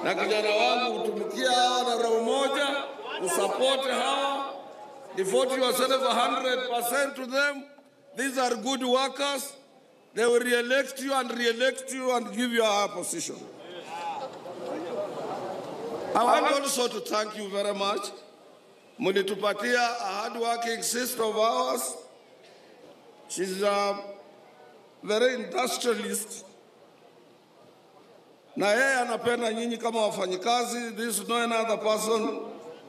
Na kijana wangu utumikia hawa na roho moja, usupport hawa, devote yourself 100% to them. These are good workers. They will re-elect you and give you a higher position. I want also to thank you very much. Mulitupatia, a hard-working sister of ours. She's a very industrialist. Na yeye anapenda nyinyi kama wafanyikazi. This is no another person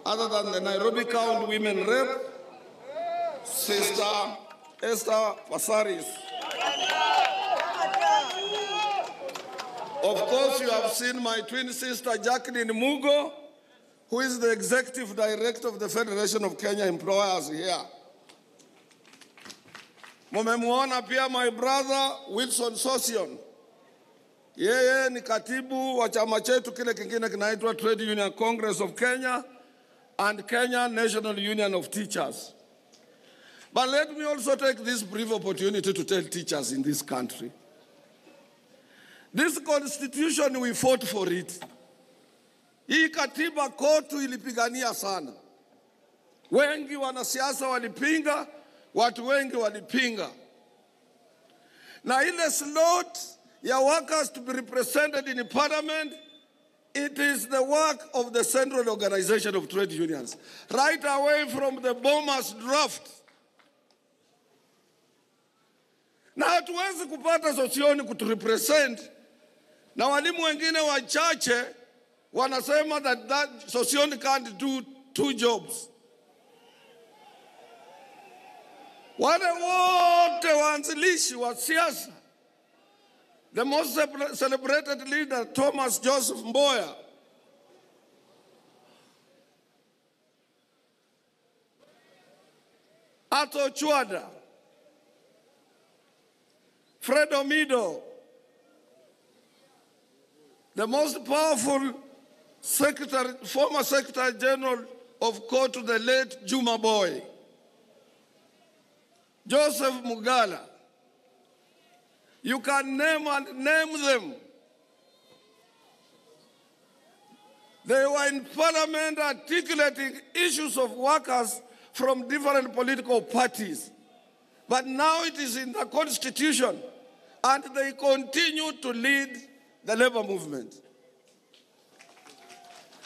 other than the Nairobi County Women Rep, Sister Esther Pasaris. Of course, you have seen my twin sister, Jacqueline Mugo, who is the Executive Director of the Federation of Kenya Employers here. Mumemuona pia my brother, Wilson Sosion. Yeye ni katibu wa chama chetu kile kingine kinaitwa Trade Union Congress of Kenya and Kenya National Union of Teachers. But let me also take this brief opportunity to tell teachers in this country. This constitution, we fought for it. Hii katiba COTU ilipigania sana. Wengi wanasiasa walipinga, watu wengi walipinga. Na ile slot ya workers to be represented in the parliament, it is the work of the Central Organization of Trade Unions. Right away from the Bomas draft. Na hatuwezi kupata sosioni kuturepresent, na walimu wengine wachache wanasema that sosioni can't do 2 jobs. Wale wote waanzilishi wa siasa, the most celebrated leader, Thomas Joseph Mboya, Ato Chwada, Fred Omido, the most powerful former Secretary General of COTU, the late Juma Boy, Joseph Mugala. You can name them. They were in parliament articulating issues of workers from different political parties. But now it is in the constitution, and they continue to lead the labor movement.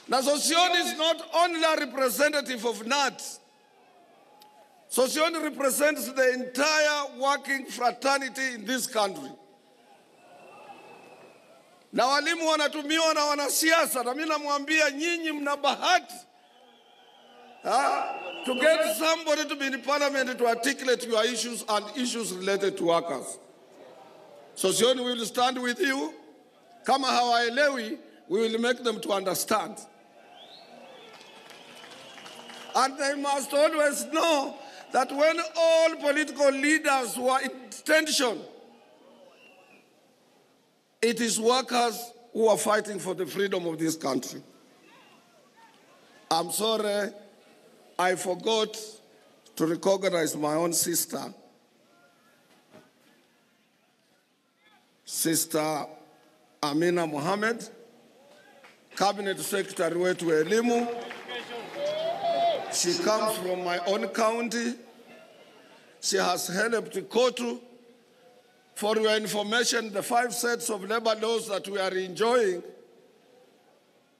Now, Sosioni is not only a representative of NAT. Sosioni represents the entire working fraternity in this country. Na walimu wanatumiwa na wanasiasa, na mimi namwambia nyinyi mna bahati to get somebody to be in parliament to articulate your issues and issues related to workers. Sosioni will stand with you. Kama hawaelewi, we will make them to understand. And they must always know that when all political leaders were in tension, it is workers who are fighting for the freedom of this country. I'm sorry, I forgot to recognize my own sister, Sister Amina Mohammed, Cabinet Secretary wetu elimu. She comes from my own county. She has helped COTU. For your information, the 5 sets of labor laws that we are enjoying,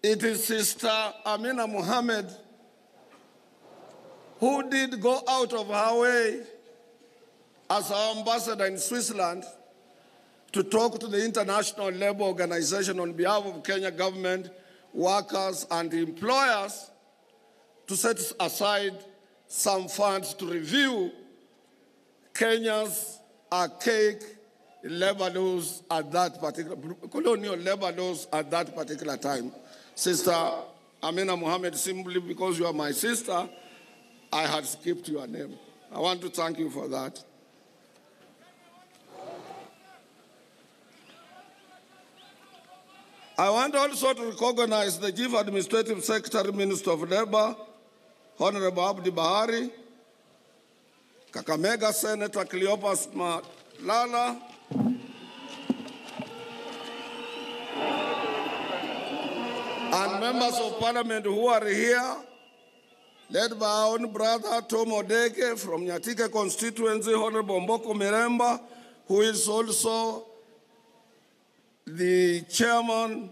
it is Sister Amina Mohammed who did go out of her way as our ambassador in Switzerland to talk to the International Labour Organization on behalf of Kenya government, workers, and employers to set aside some funds to review Kenya's archaic labor laws at that particular, colonial labor laws at that particular time. Sister Amina Mohammed, simply because you are my sister, I had skipped your name. I want to thank you for that. I want also to recognize the Chief Administrative Secretary, Minister of Labor, Honorable Abdi Bahari, Kakamega Senator Cleopas Malala, and members of parliament who are here, led by our own brother Tom Odeke from Nyatike constituency, Honorable Mboko Miremba, who is also the chairman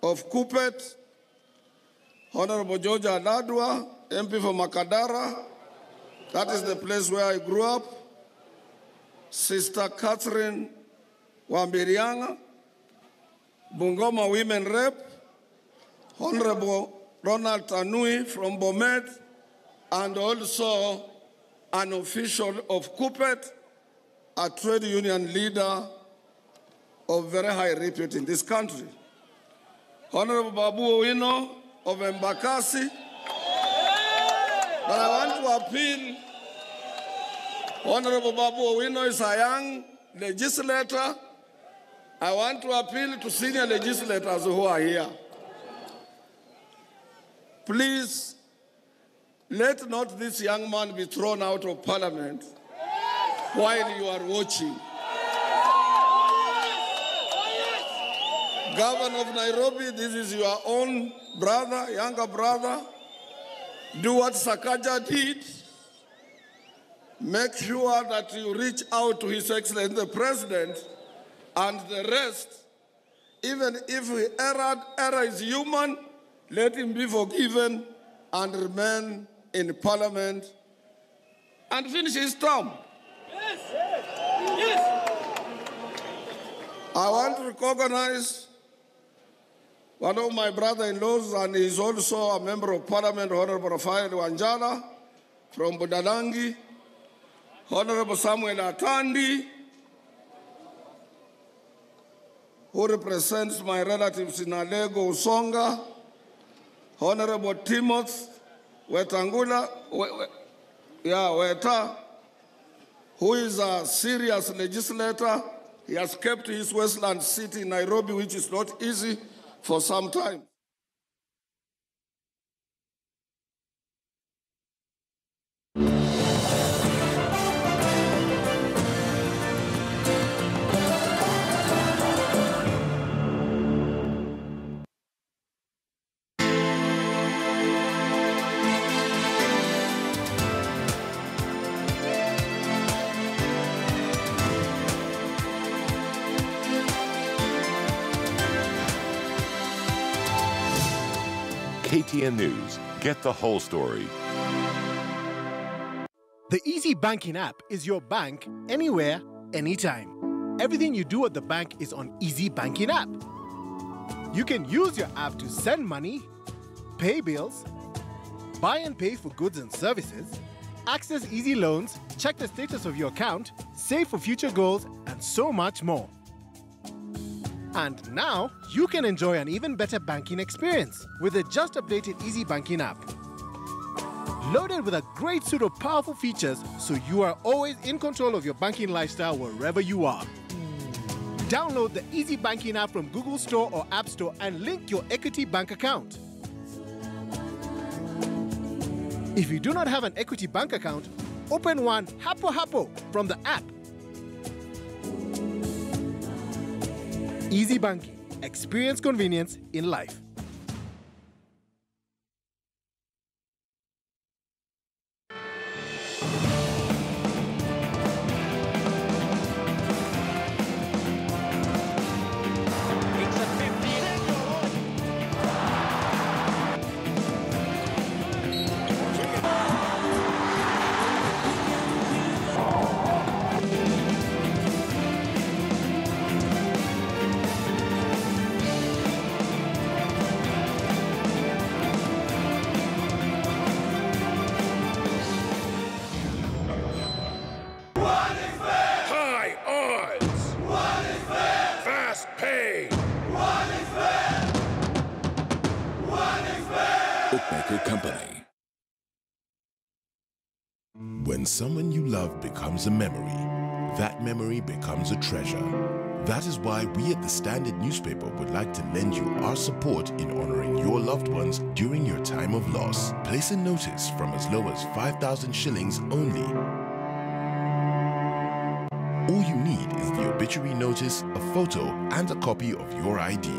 of KUPET, Honorable Georgia Aladwa, MP for Makadara, that is the place where I grew up, Sister Catherine Wambirianga, Bungoma Women Rep, Honorable Ronald Tanui from Bomet, and also an official of KUPET, a trade union leader of very high repute in this country. Honorable Babu Owino of Embakasi. But I want to appeal, Honorable Babu Owino is a young legislator. I want to appeal to senior legislators who are here. Please, let not this young man be thrown out of parliament while you are watching. Governor of Nairobi, this is your own brother, younger brother. Do what Sakaja did. Make sure that you reach out to His Excellency the President and the rest. Even if he error is human, let him be forgiven and remain in Parliament and finish his term. Yes. Yes. I want to recognize one of my brother-in-laws, and he's also a member of Parliament, Honorable Rafael Wanjala from Budalangi, Honorable Samuel Atandi, who represents my relatives in Alego, Usonga, Honorable Timothy Wetangula, Weta, who is a serious legislator. He has kept his Westland seat in Nairobi, which is not easy, for some time. KTN News. Get the whole story. The Easy Banking app is your bank anywhere, anytime. Everything you do at the bank is on Easy Banking app. You can use your app to send money, pay bills, buy and pay for goods and services, access easy loans, check the status of your account, save for future goals, and so much more. And now, you can enjoy an even better banking experience with the just updated Easy Banking app. Loaded with a great suite of powerful features so you are always in control of your banking lifestyle wherever you are. Download the Easy Banking app from Google Store or App Store and link your Equity Bank account. If you do not have an Equity Bank account, open one hapo from the app. Easy Banking. Experience convenience in life. Company. When someone you love becomes a memory, that memory becomes a treasure. That is why we at the Standard newspaper would like to lend you our support in honoring your loved ones during your time of loss. Place a notice from as low as 5,000 shillings only. All you need is the obituary notice, a photo, and a copy of your ID.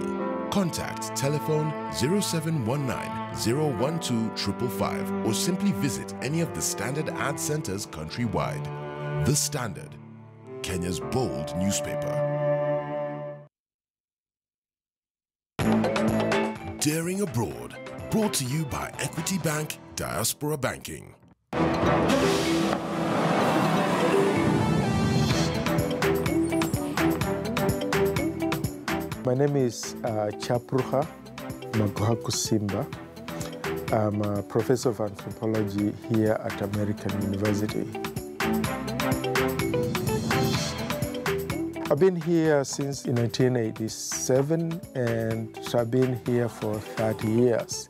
Contact telephone 0719-012-555 or simply visit any of the Standard ad centers countrywide. The Standard, Kenya's bold newspaper. Daring Abroad, brought to you by Equity Bank, Diaspora Banking. My name is Chapruha Magohaku Simba. I'm a professor of anthropology here at American University. I've been here since 1987, and I've been here for 30 years.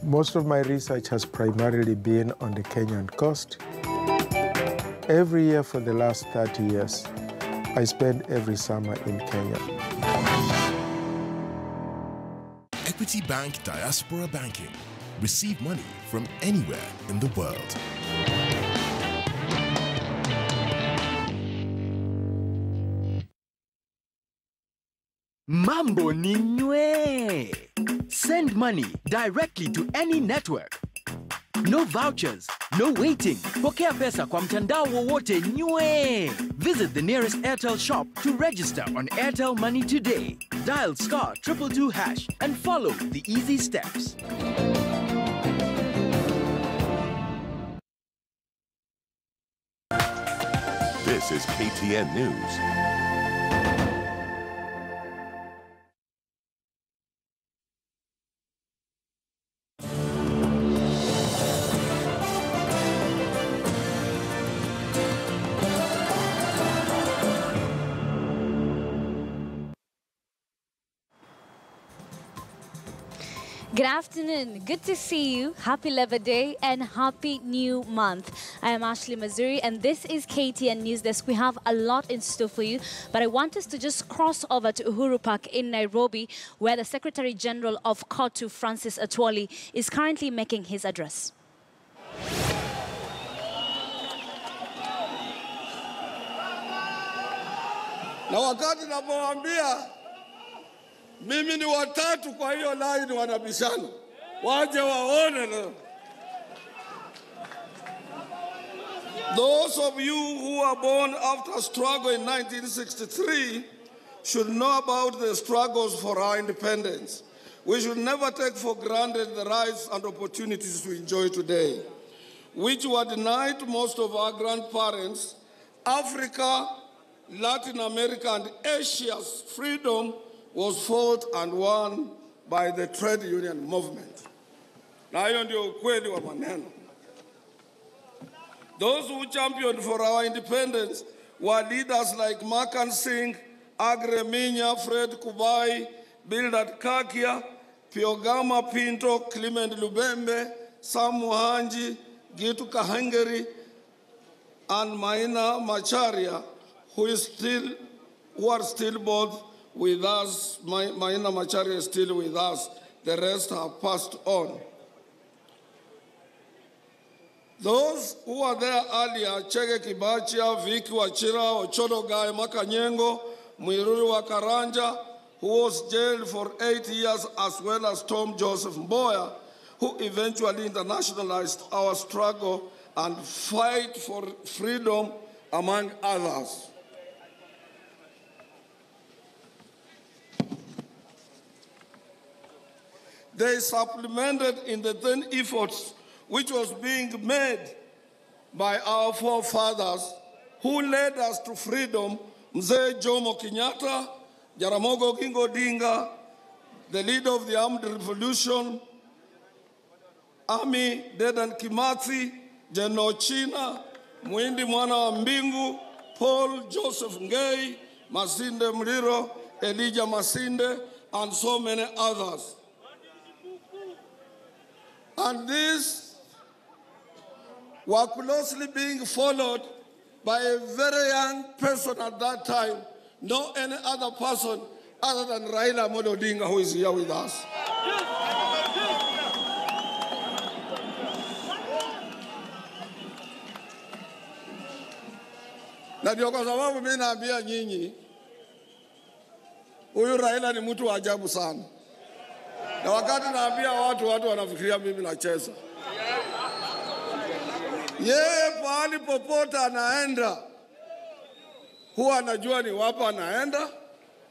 Most of my research has primarily been on the Kenyan coast. Every year for the last 30 years, I spend every summer in Kenya. Equity Bank Diaspora Banking. Receive money from anywhere in the world. Mambo ninywe. Send money directly to any network. No vouchers, no waiting. Pokea pesa kwa mtandao wowote nywe. Visit the nearest Airtel shop to register on Airtel Money today. Dial *222# and follow the easy steps. This is KTN News. Good afternoon. Good to see you. Happy Labor Day and happy new month. I am Ashley Mazuri and this is KTN News Desk. We have a lot in store for you, but I want us to just cross over to Uhuru Park in Nairobi, where the Secretary General of COTU, Francis Atwoli, is currently making his address. Na wakati napoambia mimi ni watatu kwa hiyo line wanabishana. Waje waone leo. Those of you who were born after struggle in 1963 should know about the struggles for our independence. We should never take for granted the rights and opportunities we enjoy today, which were denied to most of our grandparents. Africa, Latin America, and Asia's freedom was fought and won by the trade union movement. Na hiyo ndio ukweli wa maneno. Those who championed for our independence were leaders like Makan Singh, Agre Minya, Fred Kubai, Bildad Kakia, Piogama Pinto, Clement Lubembe, Sam Muhanji, Gitu Kahengeri, and Maina Macharia, who are still both with us. Maina Macharia is still with us. The rest have passed on. Those who were there earlier, Chege Kibachia, Vicky Wachira, Ochodo Gai, Makanyengo, Mwiruri Wakaranja, who was jailed for 8 years, as well as Tom Joseph Mboya, who eventually internationalized our struggle and fight for freedom, among others. They supplemented in the then efforts which was being made by our forefathers who led us to freedom, Mzee Jomo Kenyatta, Jaramogi Oginga Odinga, the leader of the armed revolution, Ami Dedan Kimathi, General China, Mwindi Mwana wa Mbingu, Paul Joseph Ngei, Masinde Mliro, Elijah Masinde, and so many others. And these were closely being followed by a very young person at that time, no any other person other than Raila Amolo Odinga, who is here with us. Na ndio kwa sababu mimi naambia nyinyi, Huyu Raila ni mtu wa ajabu sana. Na wakati naambia watu wanafikiria mimi nacheza. Yeye pahali popote anaenda, huwa anajua ni wapi anaenda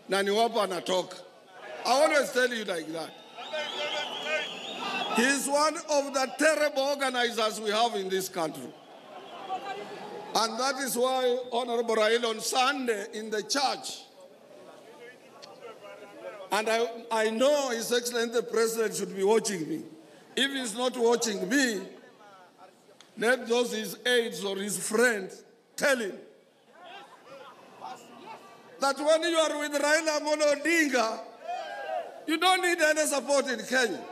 na ni wapi anatoka. I always tell you like that. He is one of the terrible organizers we have in this country. And that is why Honorable Raila on Sunday in the church, and I know His Excellency the President should be watching me. If he's not watching me, let those his aides or his friends tell him that when you are with Raila Amolo Odinga, you don't need any support in Kenya.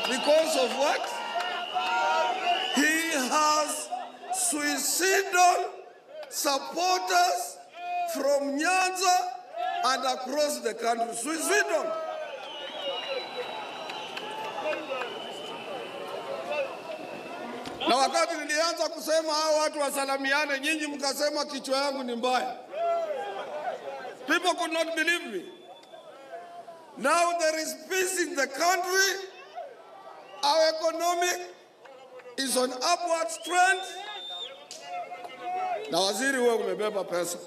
Because of what? He has suicidal supporters from Nyanza and across the country. Suicidal. Na wakati nilianza kusema hao watu wasalamiane, nyinyi mkasema kichwa yangu ni mbaya. People could not believe me. Now there is peace in the country. Our economy is on upward trend. Na waziri wewe umebeba pesa.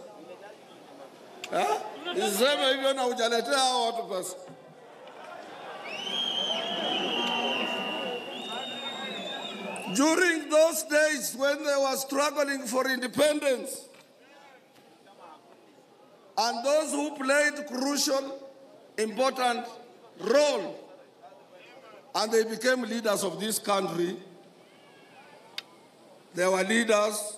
Niseme hivyo na hujaletea hao watu pesa. During those days when they were struggling for independence, and those who played crucial, important role, and they became leaders of this country, there were leaders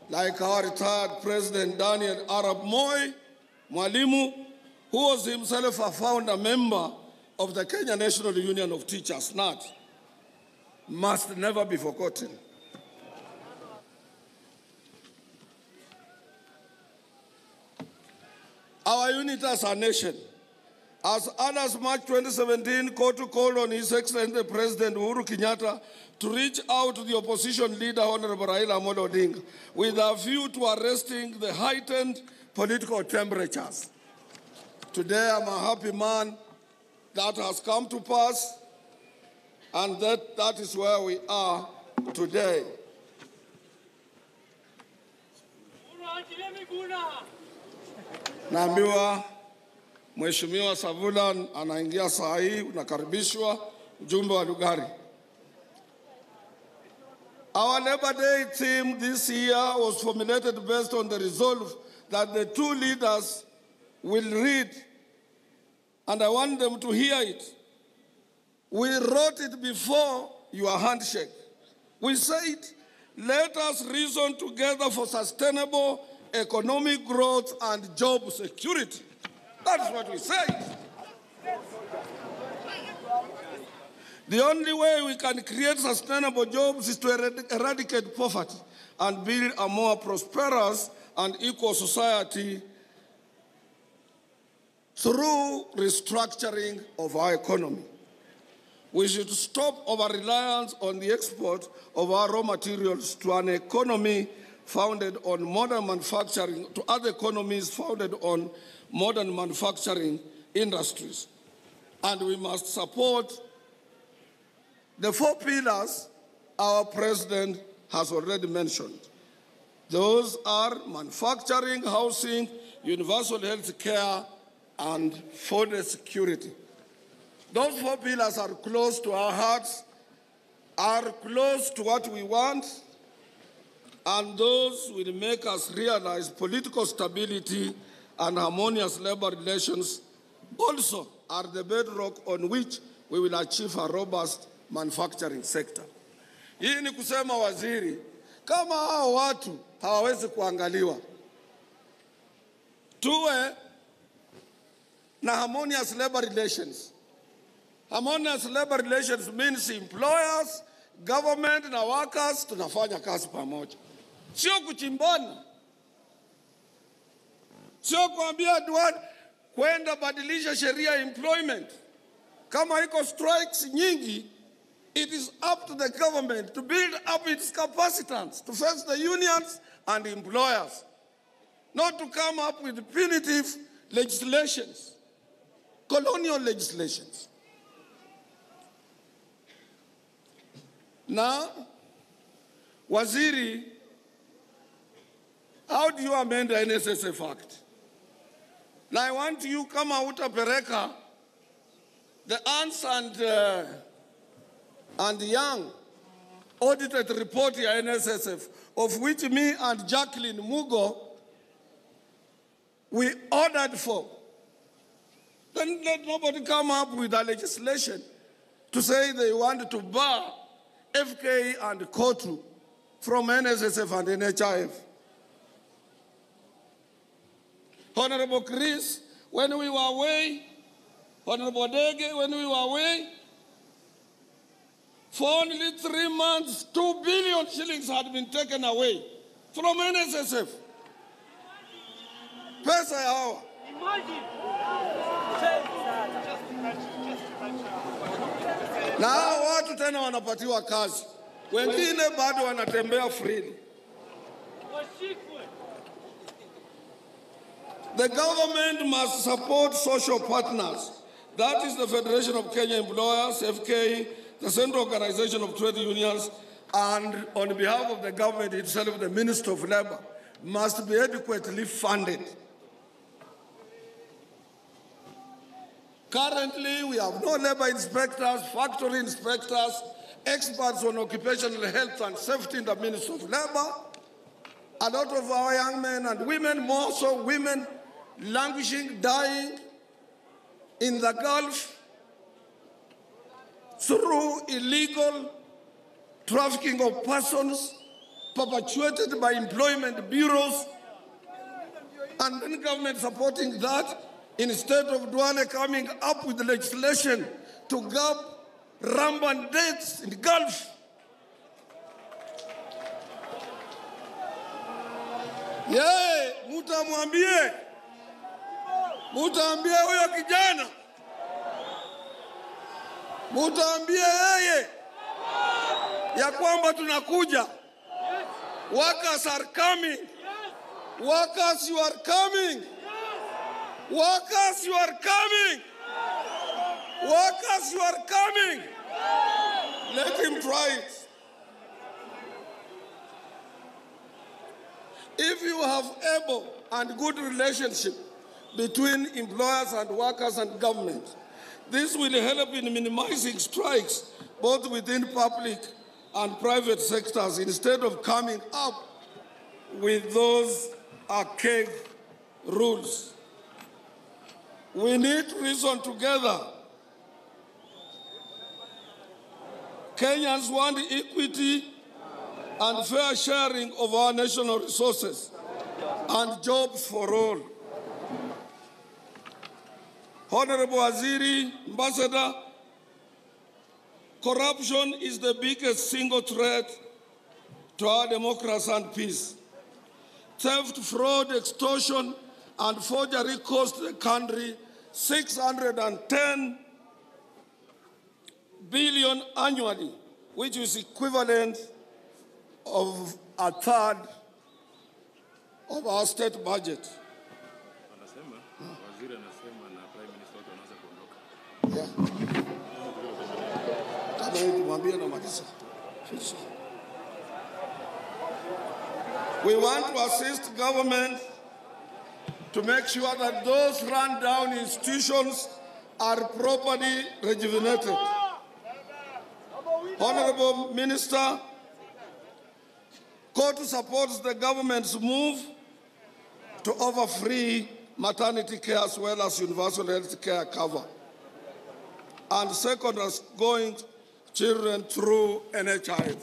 like our retired President Daniel Arap Moi, Mwalimu, who was himself a founder member of the Kenya National Union of Teachers, NAT, must never be forgotten. Our unity as a nation, as early as March 2017, COTU called on His Excellency President Uhuru Kenyatta to reach out to the opposition leader, Honorable Raila Amolo Odinga, with a view to arresting the heightened political temperatures. Today, I'm a happy man that has come to pass, and that is where we are today. Naambiwa Mheshimiwa Savula anaingia saa hii, unakaribishwa mjumbe wa Lugari. Our Labor Day theme this year was formulated based on the resolve that the two leaders will read, and I want them to hear it. We wrote it before your handshake. We said, let us reason together for sustainable economic growth and job security. That's what we said. The only way we can create sustainable jobs is to eradicate poverty and build a more prosperous and equal society through restructuring of our economy. We should stop over-reliance on the export of our raw materials to an economy founded on modern manufacturing, to other economies founded on modern manufacturing industries. And we must support the 4 pillars our president has already mentioned. Those are manufacturing, housing, universal health care, and food security. Those 4 pillars are close to our hearts, are close to what we want, and those will make us realize political stability and harmonious labor relations also are the bedrock on which we will achieve a robust manufacturing sector. Hii ni kusema waziri, kama hao watu hawawezi kuangaliwa, tuwe na harmonious labor relations. Harmonious labor relations means employers, government na workers tunafanya kazi pamoja. Sio kuchimbana. Sio kuambia duan kwenda badilisha sheria employment. Kama iko strikes nyingi, It is up to the government to build up its capacitance to face the unions and employers, not to come up with punitive legislations, colonial legislations. Now, Waziri, how do you amend the NSSF Act? Now I want you to come out of Pereka, the Ernst and Young audited report here NSSF, of which me and Jacqueline Mugo, we ordered for. Then let nobody come up with a legislation to say they want to bar FK and COTU from NSSF and NHIF. Honorable Chris, when we were away, Honorable Dege, when we were away, for only 3 months, 2 billion shillings had been taken away from NSSF. Pesa ya hawa. Na hawa watu tena wanapatiwa kazi. Wengine bado wanatembea freely. The government must support social partners. That is the Federation of Kenya Employers, FK, the Central Organization of Trade Unions, and on behalf of the government itself, the Minister of Labor, must be adequately funded. Currently, we have no labor inspectors, factory inspectors, experts on occupational health and safety in the Ministry of Labor. A lot of our young men and women, more so women, languishing, dying in the Gulf through illegal trafficking of persons perpetuated by employment bureaus, and then government supporting that instead of Duale coming up with legislation to curb rampant deaths in the Gulf. Yeye, mutaambie huyo kijana, mutaambie yeye ya kwamba tunakuja. Workers are coming. Workers, you are coming. Workers, you are coming. Workers, you are coming. Let him try it. If you have able and good relationship between employers and workers and government, this will help in minimizing strikes both within public and private sectors instead of coming up with those archaic rules. We need to reason together. Kenyans want equity and fair sharing of our national resources and jobs for all. Honorable Waziri, Ambassador, corruption is the biggest single threat to our democracy and peace. Theft, fraud, extortion, and forgery cost the country 610 billion annually, which is equivalent of a third of our state budget. Yeah. We want to assist government to make sure that those run-down institutions are properly rejuvenated. Honorable Minister, COTU supports the government's move to offer free maternity care as well as universal health care cover, and second, as going children through NHIF.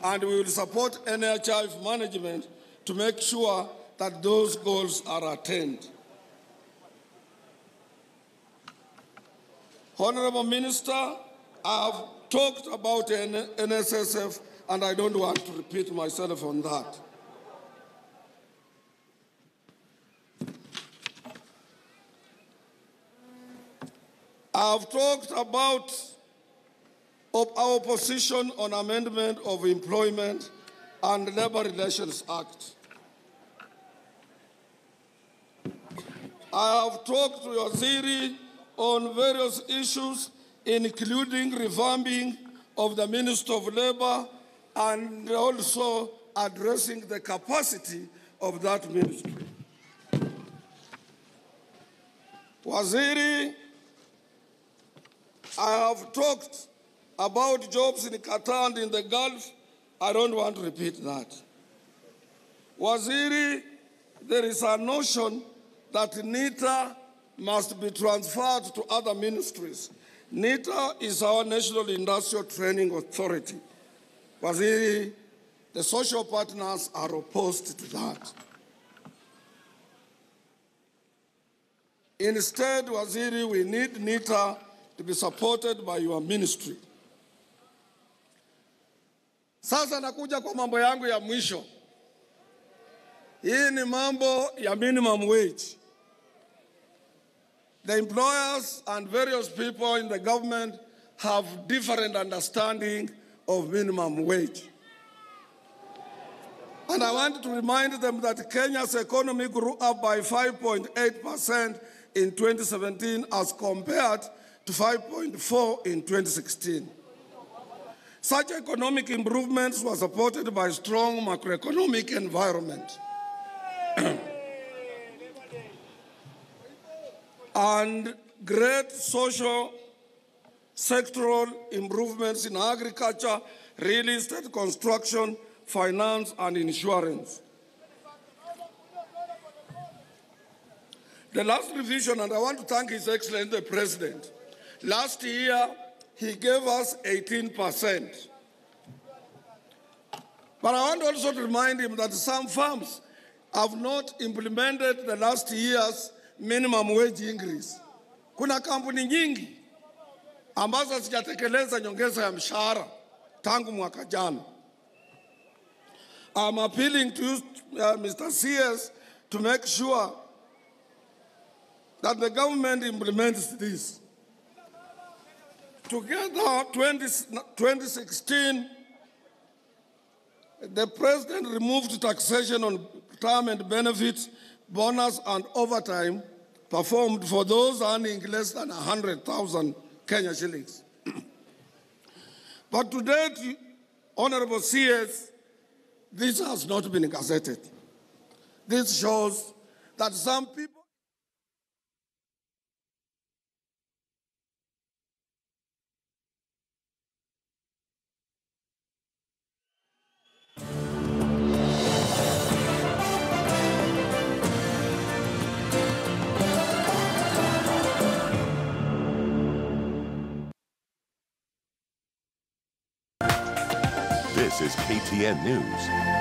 And we will support NHIF management to make sure that those goals are attained. Honorable Minister, I have talked about NSSF and I don't want to repeat myself on that. I have talked about of our position on amendment of Employment and Labor Relations Act. I have talked to Waziri on various issues, including revamping of the Ministry of Labor and also addressing the capacity of that ministry. Waziri, I have talked about jobs in Qatar and in the Gulf. I don't want to repeat that. Waziri, there is a notion that NITA must be transferred to other ministries. NITA is our National Industrial Training Authority. Waziri, the social partners are opposed to that. Instead, Waziri, we need NITA to be supported by your ministry. Sasa nakuja kwa mambo yangu ya mwisho. Hii ni mambo ya minimum wage. The employers and various people in the government have different understanding of minimum wage. And I want to remind them that Kenya's economy grew up by 5.8% in 2017 as compared to 5.4% in 2016. Such economic improvements were supported by a strong macroeconomic environment. And great social sectoral improvements in agriculture, real estate, construction, finance, and insurance. The last revision, and I want to thank His Excellency the President, last year he gave us 18%. But I want also to remind him that some firms have not implemented the last year's minimum wage increase. Kuna kampuni nyingi ambazo hazijatekeleza nyongeza ya mshahara tangu mwaka jana. I'm appealing to you, Mr. CS, to make sure that the government implements this. Together, 2016, the President removed taxation on retirement benefits, bonus, and overtime performed for those earning less than 100,000 Kenya shillings. But to date, Honorable CS, this has not been gazetted. This shows that some people This is KTN News.